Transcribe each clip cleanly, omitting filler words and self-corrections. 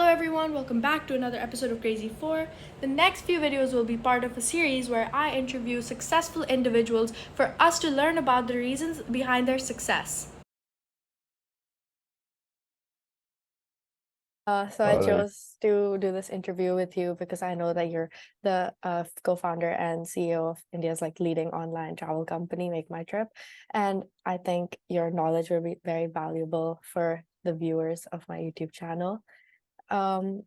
everyone, welcome back to another episode of Crazy 4. The next few videos will be part of a series where I interview successful individuals for us to learn about the reasons behind their success. So I All right. chose to do this interview with you because I know that you're the co-founder and CEO of India's leading online travel company, MakeMyTrip, and I think your knowledge will be very valuable for the viewers of my YouTube channel. Um,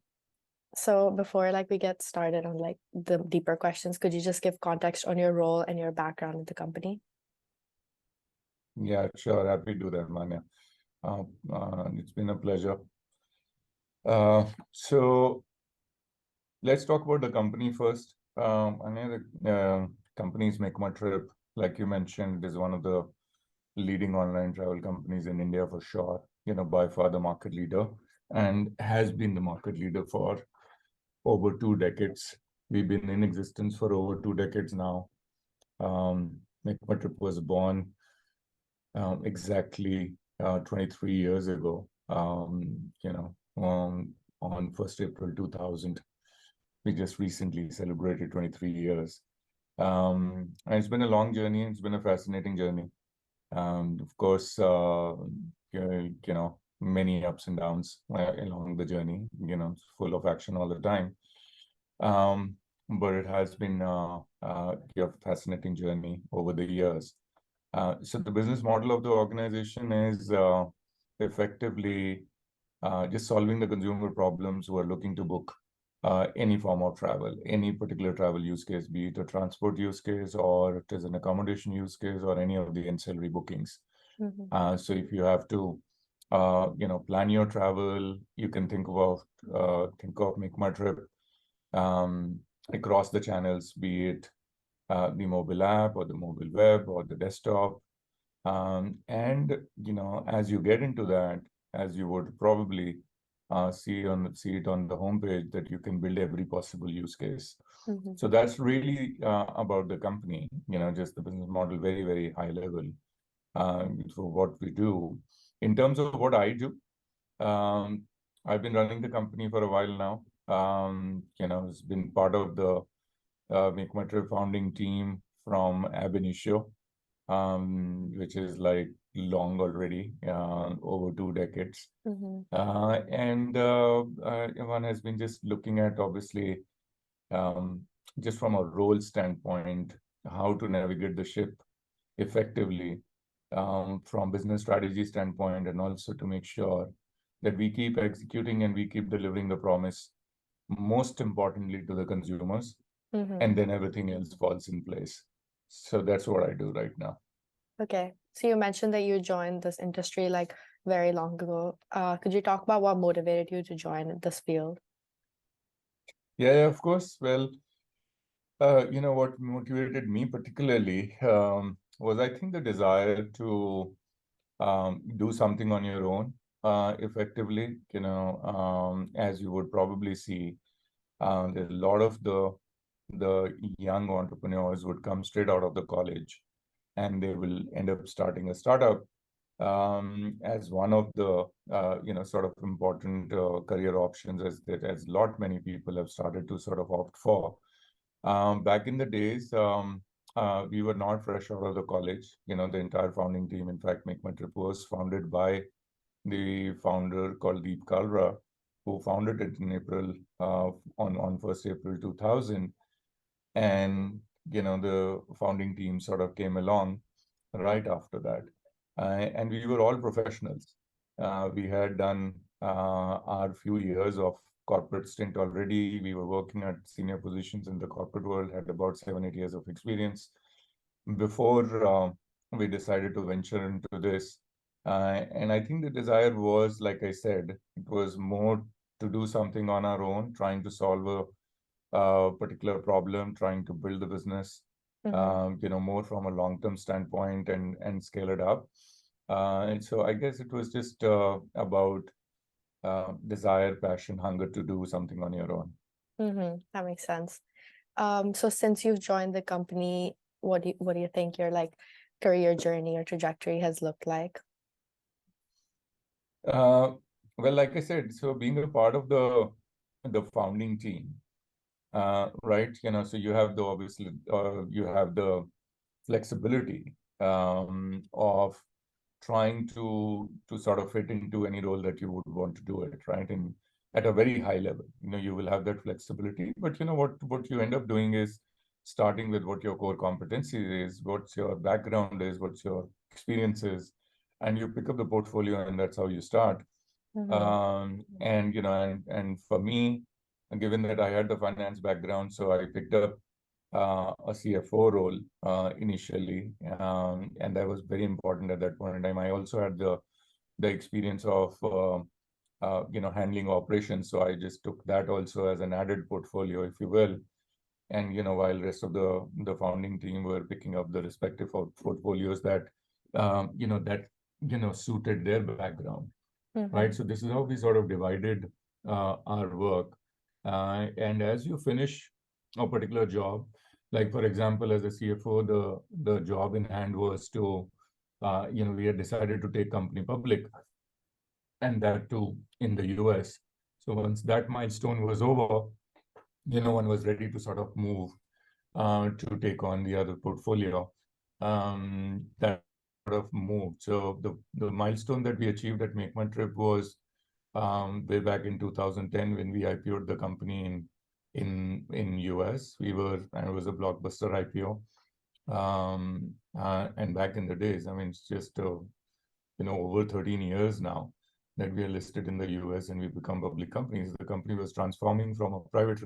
So before we get started on the deeper questions, could you just give context on your role and your background in the company? Yeah, sure. Happy to do that, Manya. It's been a pleasure. So let's talk about the company first. Anya, the company's MakeMyTrip, like you mentioned, is one of the leading online travel companies in India for sure. By far the market leader, and has been the market leader for over 2 decades. We've been in existence for over 2 decades now. MakeMyTrip was born exactly 23 years ago, on 1st April 2000. We just recently celebrated 23 years. And it's been a long journey. It's been a fascinating journey. Of course, many ups and downs along the journey, it's full of action all the time. But it has been a fascinating journey over the years. So the business model of the organization is effectively just solving the consumer problems who are looking to book any form of travel, any particular travel use case, be it a transport use case or it is an accommodation use case or any of the ancillary bookings. So if you have to, plan your travel, you can think of MakeMyTrip across the channels, be it the mobile app or the mobile web or the desktop. And as you get into that, as you would probably see it on the homepage, that you can build every possible use case. So that's really about the company, just the business model, very, very high level. So what we do, in terms of what I do, I've been running the company for a while now. It's been part of the MakeMyTrip founding team from ab initio, which is long already, over 2 decades. And one has been just looking at, obviously, just from a role standpoint, how to navigate the ship effectively, from business strategy standpoint, and also to make sure that we keep executing and we keep delivering the promise, most importantly to the consumers, and then everything else falls in place. So that's what I do right now. Okay, so you mentioned that you joined this industry very long ago. Could you talk about what motivated you to join this field? Yeah, of course. Well, what motivated me particularly was, I think, the desire to do something on your own, effectively. As you would probably see, there's a lot of the young entrepreneurs would come straight out of the college, and they will end up starting a startup as one of the sort of important career options, as lot many people have started to sort of opt for. Back in the days, we were not fresh out of the college. The entire founding team, in fact, MakeMyTrip was founded by the founder called Deep Kalra, who founded it in April, on 1st April 2000. And, the founding team sort of came along right after that. And we were all professionals. We had done our few years of corporate stint already. We were working at senior positions in the corporate world, had about 7, 8 years of experience before we decided to venture into this. And I think the desire was, like I said, it was more to do something on our own, trying to solve a particular problem, trying to build the business, more from a long-term standpoint and scale it up. And so I guess it was just about desire, passion, hunger to do something on your own. That makes sense. So since you've joined the company, what do you think your career journey or trajectory has looked like? Well, like I said, so being a part of the founding team, right? So you have the obviously you have the flexibility of trying to sort of fit into any role that you would want to do it, right? And at a very high level, you will have that flexibility. But what you end up doing is starting with what your core competency is, what's your background is, what's your experience is, and you pick up the portfolio, and that's how you start. Mm-hmm. And and for me, given that I had the finance background, so I picked up a CFO role initially, and that was very important at that point in time. I also had the experience of handling operations, so I just took that also as an added portfolio, if you will. And while rest of the founding team were picking up the respective portfolios that suited their background, right? Mm-hmm. So this is how we sort of divided our work. And as you finish a particular job, like for example, as a CFO, the job in hand was to, we had decided to take company public, and that too in the US. So once that milestone was over, one was ready to sort of move to take on the other portfolio. That sort of moved. So the milestone that we achieved at Make My Trip was way back in 2010 when we IPO'd the company in US. And it was a blockbuster IPO. And back in the days, I mean, it's just over 13 years now that we are listed in the US and we become public companies. The company was transforming from a private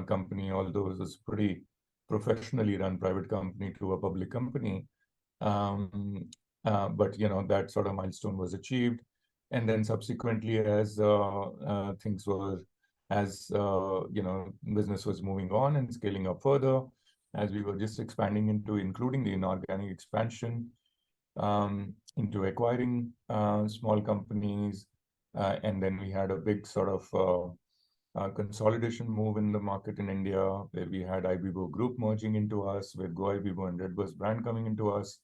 company, although it was pretty professionally run private company, to a public company. Um, but that sort of milestone was achieved, and then subsequently, as things were, as business was moving on and scaling up further, as we were just expanding into including the inorganic expansion, into acquiring small companies, and then we had a big sort of consolidation move in the market in India, where we had IBIBO Group merging into us, with Go IBIBO and Redbus brand coming into us.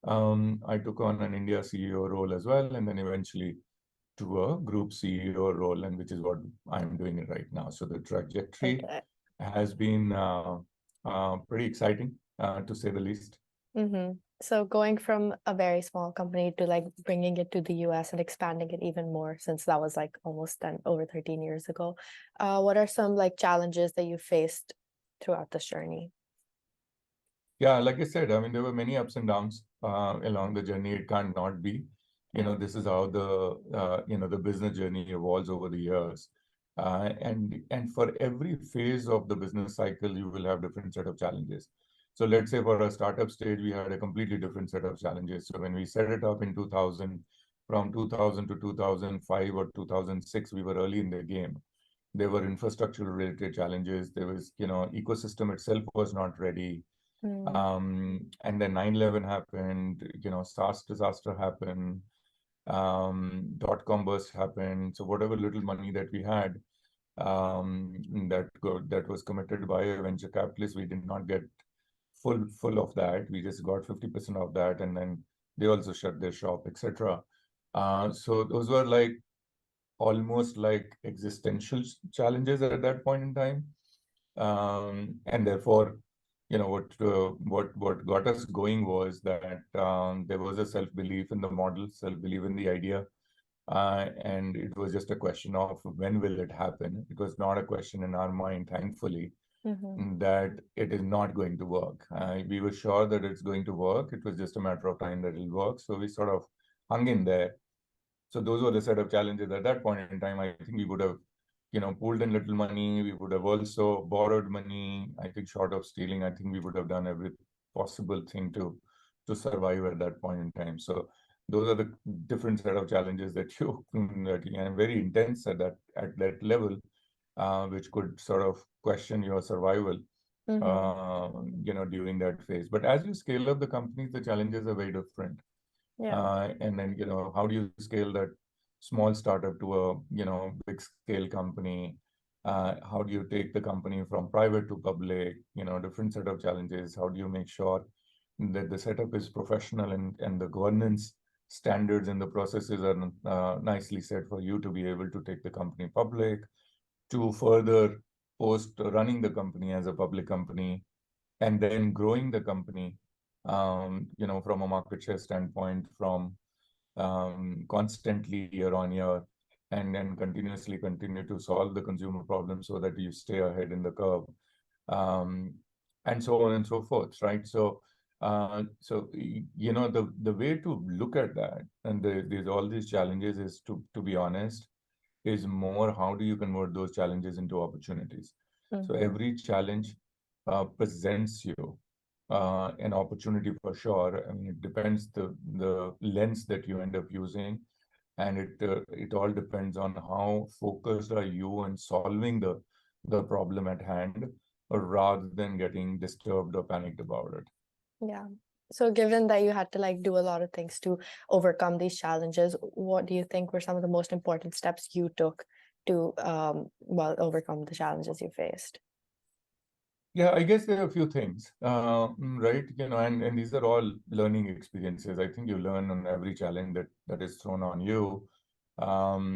I took on an India CEO role as well, and then eventually to a group CEO role, and which is what I'm doing it right now. So the trajectory Okay. has been pretty exciting, to say the least. Mm-hmm. So going from a very small company to like bringing it to the US and expanding it even more, since that was like almost over 13 years ago. What are some like challenges that you faced throughout this journey? Yeah, like I said, I mean, there were many ups and downs along the journey. It can't not be. Yeah. This is how the business journey evolves over the years. And for every phase of the business cycle, you will have different set of challenges. So let's say for a startup stage, we had a completely different set of challenges. So when we set it up in 2000, from 2000 to 2005 or 2006, we were early in the game. There were infrastructure related challenges. There was, ecosystem itself was not ready. Mm. And then 9/11 happened, SARS disaster happened, dot-com burst happened. So whatever little money that we had, that was committed by a venture capitalist, we did not get full of that. We just got 50% of that, and then they also shut their shop, etc. So those were like almost like existential challenges at that point in time. And therefore, what got us going was that there was a self-belief in the model, self-belief in the idea, and it was just a question of when will it happen. It was not a question in our mind, thankfully, Mm-hmm. that it is not going to work. We were sure that it's going to work. It was just a matter of time that it'll work. So we sort of hung in there. So those were the set of challenges at that point in time. I think we would have, pooled in little money. We would have also borrowed money. I think short of stealing, I think we would have done every possible thing to survive at that point in time. So those are the different set of challenges that and very intense at that level, which could sort of question your survival, Mm-hmm. during that phase. But as you scale up the companies, the challenges are very different. Yeah. And then, how do you scale that small startup to a, big scale company? How do you take the company from private to public? Different set of challenges. How do you make sure that the setup is professional and the governance standards and the processes are nicely set for you to be able to take the company public, to further post running the company as a public company, and then growing the company, from a market share standpoint, from constantly year on year, and then continuously continue to solve the consumer problems so that you stay ahead in the curve, um, and so on and so forth, right? The way to look at that, and there's all these challenges, is to be honest, is more how do you convert those challenges into opportunities. So every challenge presents you an opportunity for sure. I mean, it depends the lens that you end up using, and it all depends on how focused are you on solving the problem at hand, rather than getting disturbed or panicked about it. Yeah. So given that you had to like do a lot of things to overcome these challenges, what do you think were some of the most important steps you took to overcome the challenges you faced? Yeah, I guess there are a few things, right? And these are all learning experiences. I think you learn on every challenge that is thrown on you. So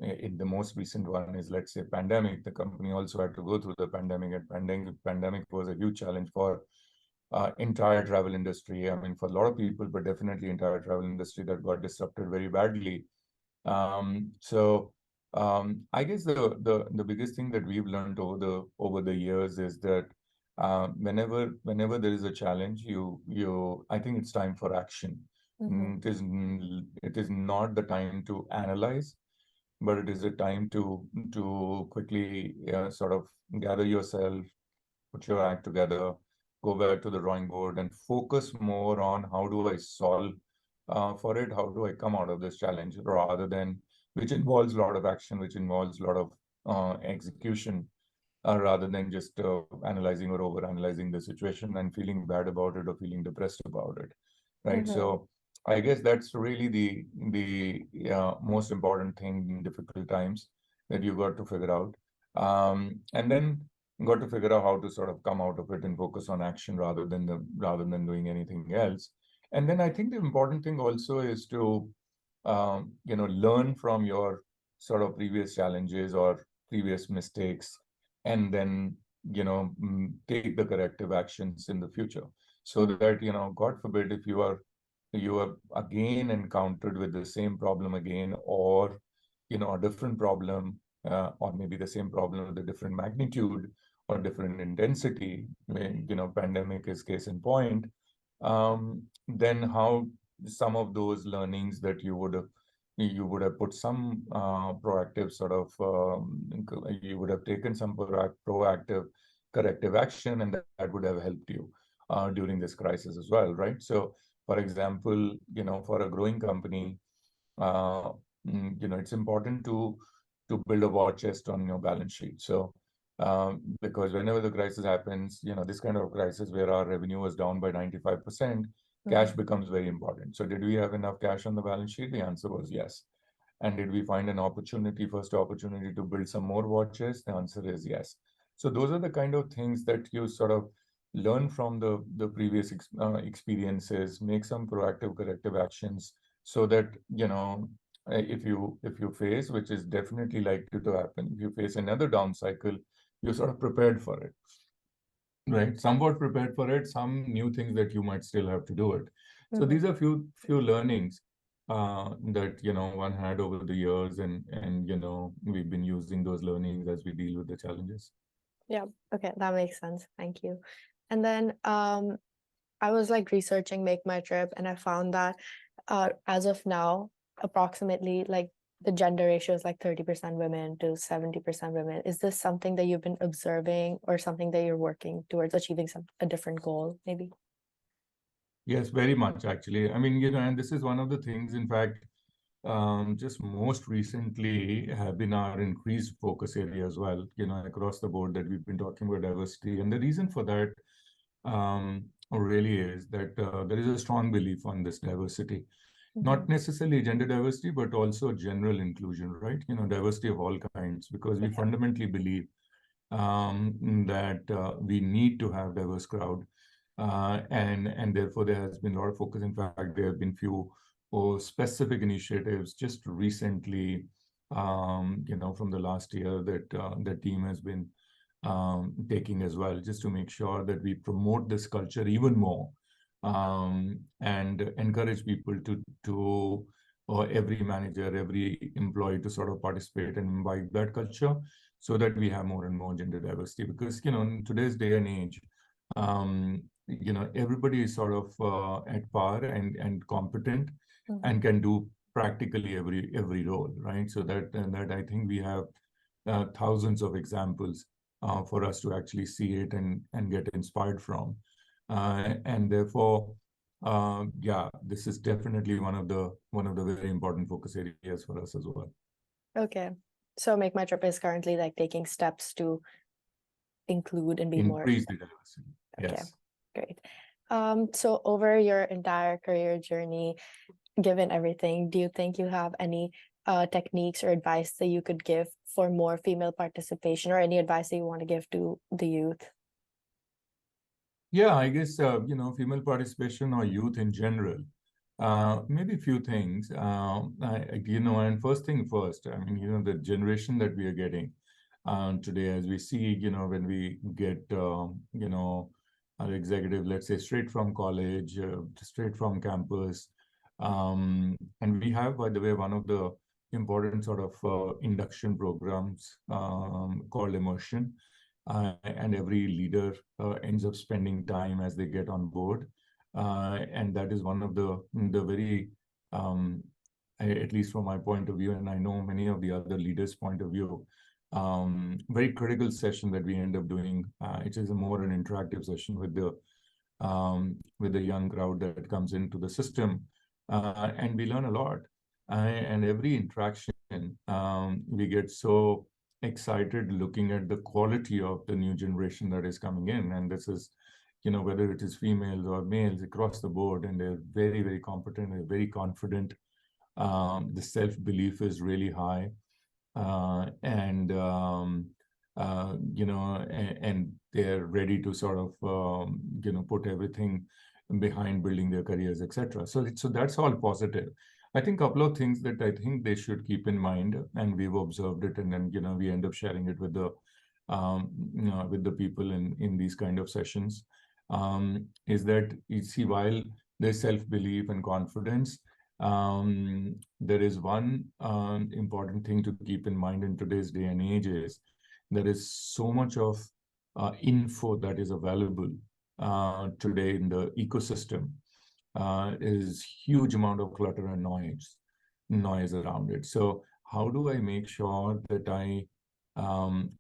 in the most recent one is, let's say, pandemic. The company also had to go through the pandemic, and pandemic was a huge challenge for entire travel industry. I mean, for a lot of people, but definitely entire travel industry that got disrupted very badly. I guess the biggest thing that we've learned over the years is that whenever there is a challenge, I think it's time for action. It is not the time to analyze, but it is a time to quickly sort of gather yourself, put your act together, go back to the drawing board, and focus more on how do I solve for it, how do I come out of this challenge, rather than, which involves a lot of action, which involves a lot of execution, rather than just analyzing or over analyzing the situation and feeling bad about it or feeling depressed about it, right? So I guess that's really the most important thing in difficult times, that you got to figure out, and then got to figure out how to sort of come out of it and focus on action rather than doing anything else. And then I think the important thing also is to learn from your sort of previous challenges or previous mistakes, and then take the corrective actions in the future, so that God forbid, if you are again encountered with the same problem again, or a different problem, or maybe the same problem with a different magnitude or different intensity, pandemic is case in point, then how some of those learnings that you would have put some proactive sort of you would have taken some proactive corrective action, and that would have helped you during this crisis as well, right? So, for example, for a growing company, uh, it's important to build a war chest on your balance sheet. So, because whenever the crisis happens, this kind of crisis where our revenue was down by 95%, cash becomes very important. So, did we have enough cash on the balance sheet? The answer was yes. And did we find an first opportunity to build some more war chests? The answer is yes. So, those are the kind of things that you sort of learn from the previous experiences, make some proactive corrective actions, so that if you face, which is definitely likely to happen, if you face another down cycle, you're sort of prepared for it, right? Somewhat prepared for it, some new things that you might still have to do it. So these are few learnings that one had over the years, and we've been using those learnings as we deal with the challenges. Yeah, okay, that makes sense. Thank you. And then I was like researching MakeMyTrip, and I found that as of now, approximately like the gender ratio is like 30% women to 70% women. Is this something that you've been observing, or something that you're working towards achieving a different goal, maybe? Yes, very much actually. I mean, and this is one of the things, in fact, just most recently have been our increased focus area as well, across the board, that we've been talking about diversity. And the reason for that really is that there is a strong belief on this diversity, not necessarily gender diversity, but also general inclusion, right? Diversity of all kinds, because we fundamentally believe that we need to have diverse crowd. and therefore there has been a lot of focus. In fact, there have been few specific initiatives just recently, from the last year that the team has been taking as well, just to make sure that we promote this culture even more, and encourage people to or every manager, every employee to sort of participate and imbibe that culture, so that we have more and more gender diversity. Because in today's day and age, everybody is sort of at par and competent and can do practically every role, right? So that I think we have thousands of examples for us to actually see it and get inspired from, and therefore, yeah, this is definitely one of the very important focus areas for us as well. Okay, so MakeMyTrip is currently like taking steps to include and be more. Increase the diversity. Okay, Yes. great. So over your entire career journey, given everything, do you think you have any techniques or advice that you could give for more female participation, or any advice that you want to give to the youth? Yeah, I guess, female participation or youth in general, maybe a few things. And first thing first, I mean, the generation that we are getting today, as we see, when we get, our executive, let's say, straight from college, straight from campus. And we have, by the way, one of the important sort of induction programs called immersion. And every leader ends up spending time as they get on board. And that is one of the very, at least from my point of view, and I know many of the other leaders' point of view, very critical session that we end up doing. It is a more an interactive session with the young crowd that comes into the system, and we learn a lot. And every interaction, we get so excited looking at the quality of the new generation that is coming in, and this is, whether it is females or males across the board, and they're very, very competent, they're very confident. The self-belief is really high, and and they're ready to sort of put everything behind building their careers, etc. So that's all positive. I think a couple of things that I think they should keep in mind, and we've observed it, and then we end up sharing it with the people in these kind of sessions, is that you see, while there's self-belief and confidence, there is one important thing to keep in mind in today's day and age is there is so much of info that is available today in the ecosystem. Is huge amount of clutter and noise around it. So how do I make sure that I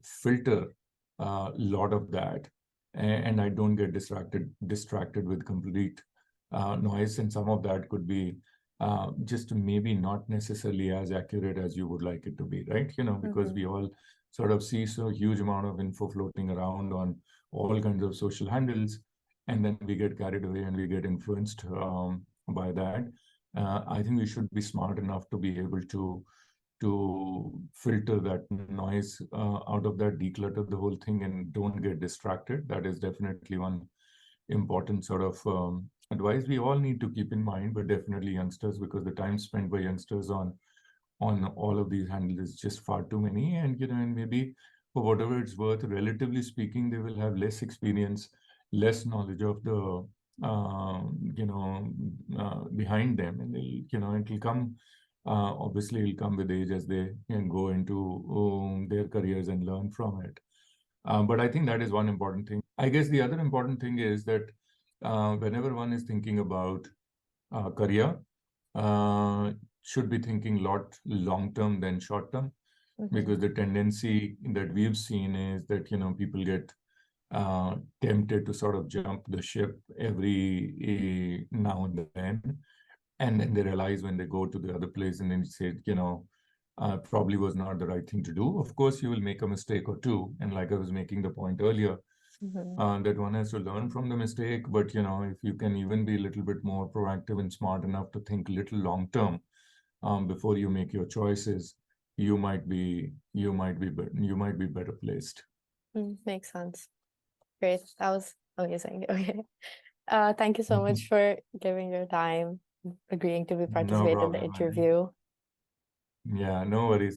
filter a lot of that, and I don't get distracted with complete noise? And some of that could be just maybe not necessarily as accurate as you would like it to be, right? Because we all sort of see so huge amount of info floating around on all kinds of social handles, and then we get carried away and we get influenced by that. I think we should be smart enough to be able to filter that noise out of that, declutter the whole thing, and don't get distracted. That is definitely one important sort of advice we all need to keep in mind, but definitely youngsters, because the time spent by youngsters on all of these handles is just far too many. And maybe for whatever it's worth, relatively speaking, they will have less experience, less knowledge of the behind them, and it'll come, obviously it'll come with age as they can go into their careers and learn from it. But I think that is one important thing. I guess the other important thing is that whenever one is thinking about career, should be thinking lot long term than short term, because the tendency that we've seen is that people get tempted to sort of jump the ship every now and then they realize when they go to the other place and then say, probably was not the right thing to do. Of course, you will make a mistake or two, and like I was making the point earlier, that one has to learn from the mistake. But if you can even be a little bit more proactive and smart enough to think little long term before you make your choices, you might be better placed. Makes sense. Great. That was amazing. Okay. Thank you so much for giving your time, agreeing to No participate in the problem, man. interview. Yeah, no worries.